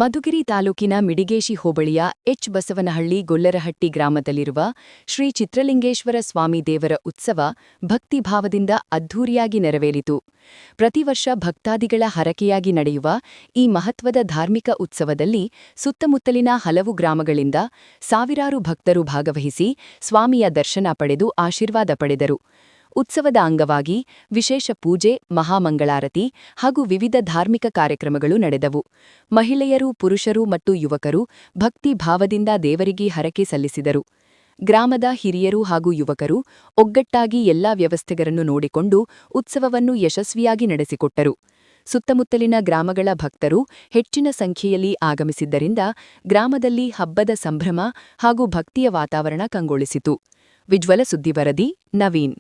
ಮಧುಗಿರಿ ತಾಲೂಕಿನ ಮಿಡಿಗೇಶಿ ಹೋಬಳಿಯ ಎಚ್ ಬಸವನಹಳ್ಳಿ ಗೊಲ್ಲರಹಟ್ಟಿ ಗ್ರಾಮದಲ್ಲಿರುವ ಶ್ರೀ ಚಿತ್ರಲಿಂಗೇಶ್ವರ ಸ್ವಾಮಿ ದೇವರ ಉತ್ಸವ ಭಕ್ತಿಭಾವದಿಂದ ಅದ್ಧೂರಿಯಾಗಿ ನೆರವೇರಿತು. ಪ್ರತಿವರ್ಷ ಭಕ್ತಾದಿಗಳ ಹರಕೆಯಾಗಿ ನಡೆಯುವ ಈ ಮಹತ್ವದ ಧಾರ್ಮಿಕ ಉತ್ಸವದಲ್ಲಿ ಸುತ್ತಮುತ್ತಲಿನ ಹಲವು ಗ್ರಾಮಗಳಿಂದ ಸಾವಿರಾರು ಭಕ್ತರು ಭಾಗವಹಿಸಿ ಸ್ವಾಮಿಯ ದರ್ಶನ ಪಡೆದು ಆಶೀರ್ವಾದ ಪಡೆದರು. ಉತ್ಸವದ ಅಂಗವಾಗಿ ವಿಶೇಷ ಪೂಜೆ, ಮಹಾಮಂಗಳಾರತಿ ಹಾಗೂ ವಿವಿಧ ಧಾರ್ಮಿಕ ಕಾರ್ಯಕ್ರಮಗಳು ನಡೆದವು. ಮಹಿಳೆಯರು, ಪುರುಷರು ಮತ್ತು ಯುವಕರು ಭಕ್ತಿ ಭಾವದಿಂದ ದೇವರಿಗೆ ಹರಕೆ ಸಲ್ಲಿಸಿದರು. ಗ್ರಾಮದ ಹಿರಿಯರು ಹಾಗೂ ಯುವಕರು ಒಗ್ಗಟ್ಟಾಗಿ ಎಲ್ಲಾ ವ್ಯವಸ್ಥೆಗಳನ್ನು ನೋಡಿಕೊಂಡು ಉತ್ಸವವನ್ನು ಯಶಸ್ವಿಯಾಗಿ ನಡೆಸಿಕೊಟ್ಟರು. ಸುತ್ತಮುತ್ತಲಿನ ಗ್ರಾಮಗಳ ಭಕ್ತರು ಹೆಚ್ಚಿನ ಸಂಖ್ಯೆಯಲ್ಲಿ ಆಗಮಿಸಿದ್ದರಿಂದ ಗ್ರಾಮದಲ್ಲಿ ಹಬ್ಬದ ಸಂಭ್ರಮ ಹಾಗೂ ಭಕ್ತಿಯ ವಾತಾವರಣ ಕಂಗೊಳಿಸಿತು. ವಿಜ್ವಲ ಸುದ್ದಿ ವರದಿ ನವೀನ್.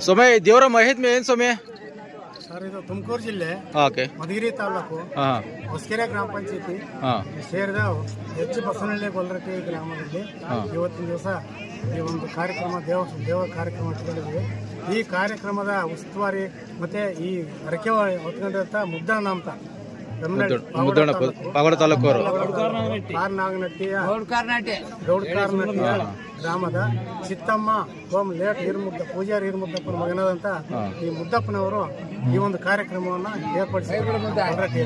ಸೊಮೆ ದೇವರ ಮಹಿತ್ಮೆ ಏನು ಸೊಮೆ? ಸರ್, ಇದು ತುಮಕೂರು ಜಿಲ್ಲೆ ಮಧುಗಿರಿ ತಾಲೂಕು ಹೊಸಕೆರೆ ಗ್ರಾಮ ಪಂಚಾಯತಿ ಸೇರಿದ ಎಚ್ ಬಸವನಹಳ್ಳಿ ಗೊಲ್ಲರಹಟ್ಟಿ ಗ್ರಾಮದಲ್ಲಿ ಇವತ್ತಿನ ದಿವಸ ಈ ಒಂದು ಕಾರ್ಯಕ್ರಮ ದೇವ ಕಾರ್ಯಕ್ರಮ ಇಟ್ಕೊಂಡಿದ್ವಿ. ಈ ಕಾರ್ಯಕ್ರಮದ ಉಸ್ತುವಾರಿ ಮತ್ತೆ ಈ ಹರಕೆ ಹೊತ್ಕೊಂಡಿರುತ್ತ ಮುದ್ದಣ್ಣ ಅಂತ ಪಾವಗಡ ತಾಲೂಕು ಗೌಡ್ಕಾರ್ನಟ್ಟಿಯ ಗ್ರಾಮದ ಚಿತ್ತಮ್ಮ ಹೋಮ್ ಲೇಟ್ ಹಿರಿಮುದ್ದ ಪೂಜಾರಿ ಹಿರಿಮುದ್ದಪ್ಪನ ಮಗನಾದಂತ ಈ ಮುದ್ದಪ್ಪನವರು ಈ ಒಂದು ಕಾರ್ಯಕ್ರಮವನ್ನ ಏರ್ಪಡಿಸಿದ್ದಾರೆ.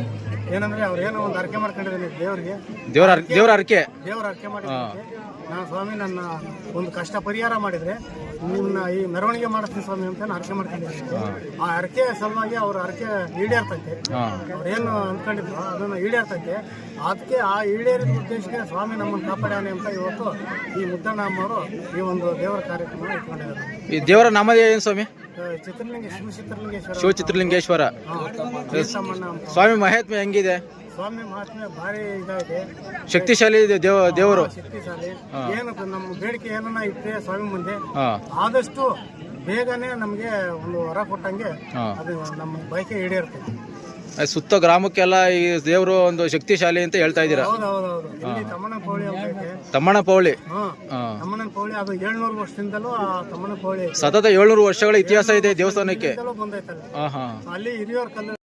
ಏನಂದ್ರೆ ಅವ್ರು ಏನೋ ಒಂದು ಹರಕೆ ಮಾಡ್ಕೊಂಡಿದ್ದೀನಿ ದೇವರ ಹರಕೆ ಮಾಡಿದ್ರೆ ನಾನು ಸ್ವಾಮಿ ನನ್ನ ಒಂದು ಕಷ್ಟ ಪರಿಹಾರ ಮಾಡಿದ್ರೆ ನಿಮ್ಮನ್ನ ಈ ಮೆರವಣಿಗೆ ಮಾಡಿಸ್ತೀನಿ ಸ್ವಾಮಿ ಅಂತ ಹರಕೆ ಮಾಡ್ಕೊಂಡಿದ್ದೀನಿ. ಆ ಹರಕೆ ಸಲುವಾಗಿ ಅವ್ರ ಹರಕೆ ಈಡೇರ್ತೈತೆ. ಅವ್ರೇನು ಅಂದ್ಕೊಂಡಿದ್ರು ಅದನ್ನು ಈಡೇರ್ತೈತೆ. ಅದಕ್ಕೆ ಆ ಈಡೇರಿದ ಉದ್ದೇಶಕ್ಕೆ ಸ್ವಾಮಿ ನಮ್ಮನ್ನು ಕಾಪಾಡ್ಯಾನೆ ಅಂತ ಇವತ್ತು ಈ ಮುದ್ದಣ್ಣ ಅಮ್ಮವರು ಈ ಒಂದು ದೇವರ ಕಾರ್ಯಕ್ರಮ ಇಟ್ಕೊಂಡಿದ್ದಾರೆ. ಈ ದೇವರ ನಾಮ ಏನು ಸ್ವಾಮಿ? ಶಿವ ಚಿತ್ರಲಿಂಗೇಶ್ವರ ಸ್ವಾಮಿ ಮಹಾತ್ಮೆ ಹೆಂಗಿದೆ? ಸ್ವಾಮಿ ಮಹಾತ್ಮೆ ಭಾರಿ ಇದಾಗಿದೆ, ಶಕ್ತಿಶಾಲಿ ದೇವರು. ಶಕ್ತಿಶಾಲಿ. ಏನು ನಮ್ಮ ಬೇಡಿಕೆ ಏನನ್ನ ಇಟ್ಟರೆ ಸ್ವಾಮಿ ಮುಂದೆ ಆದಷ್ಟು ಬೇಗನೆ ನಮ್ಗೆ ಒಂದು ವರ ಕೊಟ್ಟಂಗೆ ಅದು ನಮ್ಮ ಬಯಕೆ ಈಡೇರ್ತದೆ. ಸುತ್ತ ಗ್ರಾಮಕ್ಕೆಲ್ಲ ಈ ದೇವರು ಒಂದು ಶಕ್ತಿಶಾಲಿ ಅಂತ ಹೇಳ್ತಾ ಇದ್ದೀರಾ? ತಮ್ಮನಪೌಳಿ ಅಂತ ಐತೆ. ತಮ್ಮನಪೌಳಿ ಅದು 700 ವರ್ಷದಿಂದಲೂ ಆ ತಮ್ಮನಪೌಳಿ ಸತತ 700 ವರ್ಷಗಳ ಇತಿಹಾಸ ಇದೆ ದೇವಸ್ಥಾನಕ್ಕೆ. ಬಂದೈತಲ್ಲ, ಅಲ್ಲಿ ಹಿರಿಯವ್ರ ಕಲ್ಲು